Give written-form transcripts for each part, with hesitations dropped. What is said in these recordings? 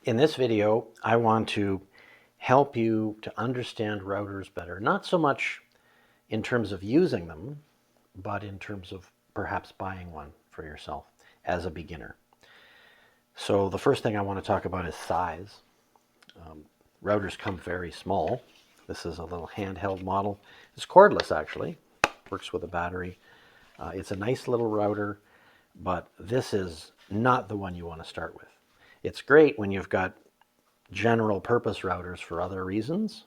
In this video, I want to help you to understand routers better, not so much in terms of using them, but in terms of perhaps buying one for yourself as a beginner. So the first thing I want to talk about is size. Routers come very small. This is a little handheld model. It's cordless actually, works with a battery. It's a nice little router, but this is not the one you want to start with. It's great when you've got general purpose routers for other reasons,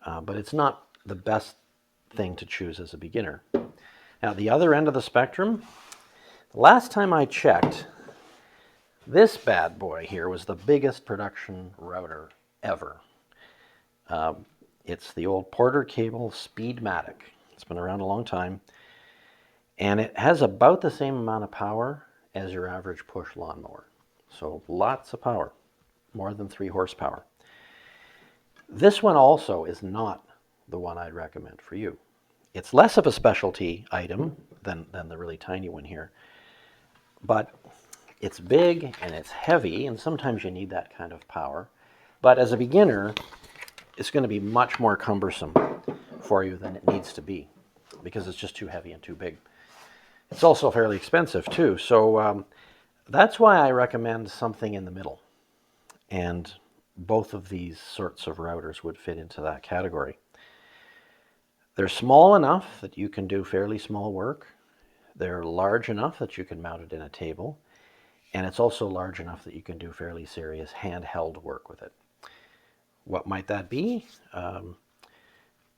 but it's not the best thing to choose as a beginner. Now, the other end of the spectrum, the last time I checked, this bad boy here was the biggest production router ever. It's the old Porter Cable Speedmatic. It's been around a long time, and it has about the same amount of power as your average push lawnmower. So lots of power, more than 3 horsepower. This one also is not the one I'd recommend for you. It's less of a specialty item than the really tiny one here, but it's big and it's heavy, and sometimes you need that kind of power. But as a beginner, it's going to be much more cumbersome for you than it needs to be because it's just too heavy and too big. It's also fairly expensive too, so that's why I recommend something in the middle. And both of these sorts of routers would fit into that category. They're small enough that you can do fairly small work. They're large enough that you can mount it in a table. And it's also large enough that you can do fairly serious handheld work with it. What might that be?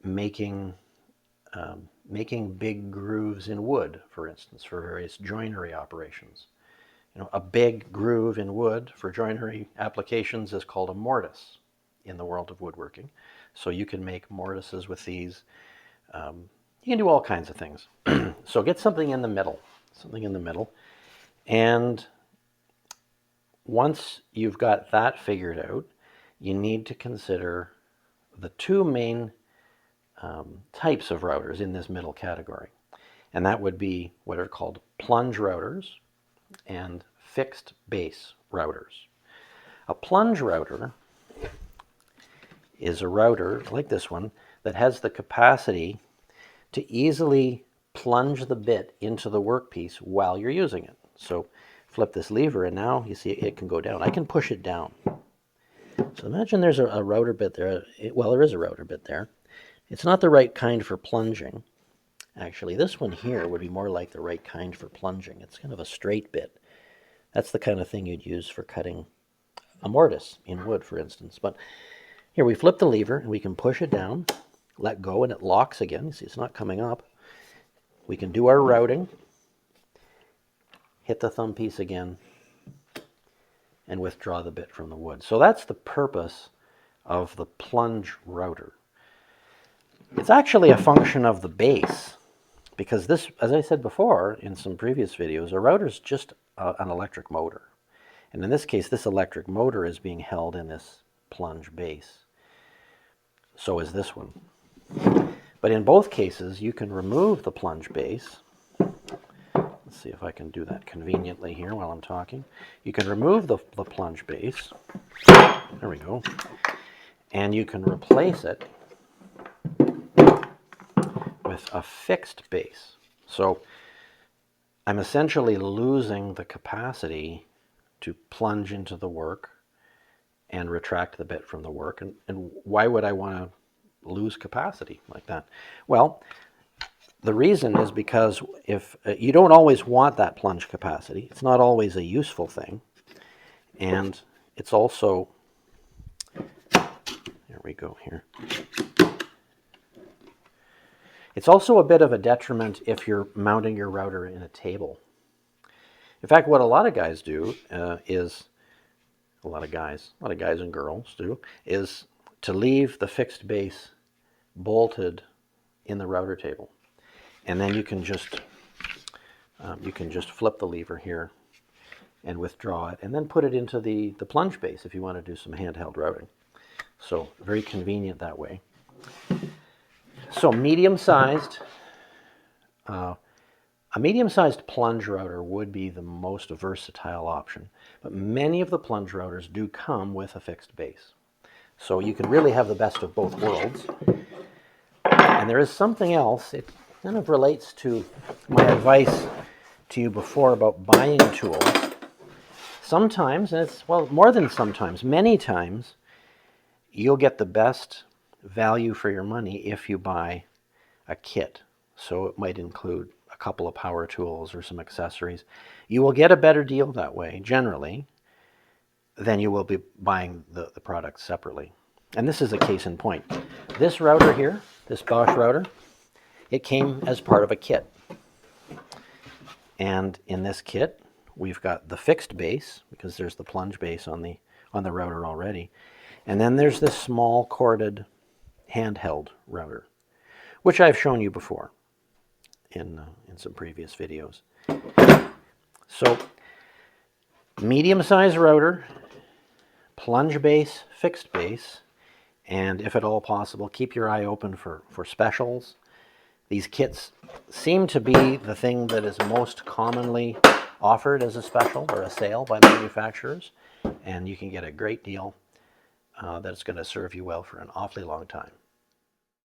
Making big grooves in wood, for instance, for various joinery operations. A big groove in wood for joinery applications is called a mortise in the world of woodworking. So you can make mortises with these. You can do all kinds of things. So get something in the middle, And once you've got that figured out, you need to consider the two main types of routers in this middle category. And that would be what are called plunge routers and fixed base routers. A plunge router is a router like this one that has the capacity to easily plunge the bit into the workpiece while you're using it. So flip this lever and now you see it can go down. I can push it down. So imagine there's a router bit there. Well, there is a router bit there. It's not the right kind for plunging. Actually, this one here would be more like the right kind for plunging. It's kind of a straight bit. That's the kind of thing you'd use for cutting a mortise in wood, for instance. But here we flip the lever and we can push it down, let go, and it locks again. You see it's not coming up. We can do our routing, hit the thumb piece again, and withdraw the bit from the wood. So that's the purpose of the plunge router. It's actually a function of the base, because this, as I said before in some previous videos, a router is just an electric motor. And in this case, this electric motor is being held in this plunge base. So is this one. But in both cases, you can remove the plunge base. Let's see if I can do that conveniently here while I'm talking. You can remove the plunge base. There we go. And you can replace it with a fixed base. So I'm essentially losing the capacity to plunge into the work and retract the bit from the work. And why would I want to lose capacity like that? Well, the reason is because if you don't always want that plunge capacity, it's not always a useful thing. And it's also, there we go here. It's also a bit of a detriment if you're mounting your router in a table. In fact, what a lot of guys do is, a lot of guys and girls do, is to leave the fixed base bolted in the router table. And then you can just flip the lever here and withdraw it, and then put it into the plunge base if you want to do some handheld routing. So very convenient that way. So medium-sized. A medium-sized plunge router would be the most versatile option, but many of the plunge routers do come with a fixed base. So you can really have the best of both worlds. And there is something else. It kind of relates to my advice to you before about buying tools. Sometimes, and it's, well, more than sometimes, many times, you'll get the best value for your money if you buy a kit. So it might include a couple of power tools or some accessories. You will get a better deal that way, generally, than you will be buying the products separately. And this is a case in point. This router here, this Bosch router, it came as part of a kit. And in this kit, we've got the fixed base, because there's the plunge base on the router already. And then there's this small corded handheld router, which I've shown you before in some previous videos. So medium-sized router, plunge base, fixed base, and if at all possible, keep your eye open for specials. These kits seem to be the thing that is most commonly offered as a special or a sale by manufacturers, and you can get a great deal that's going to serve you well for an awfully long time.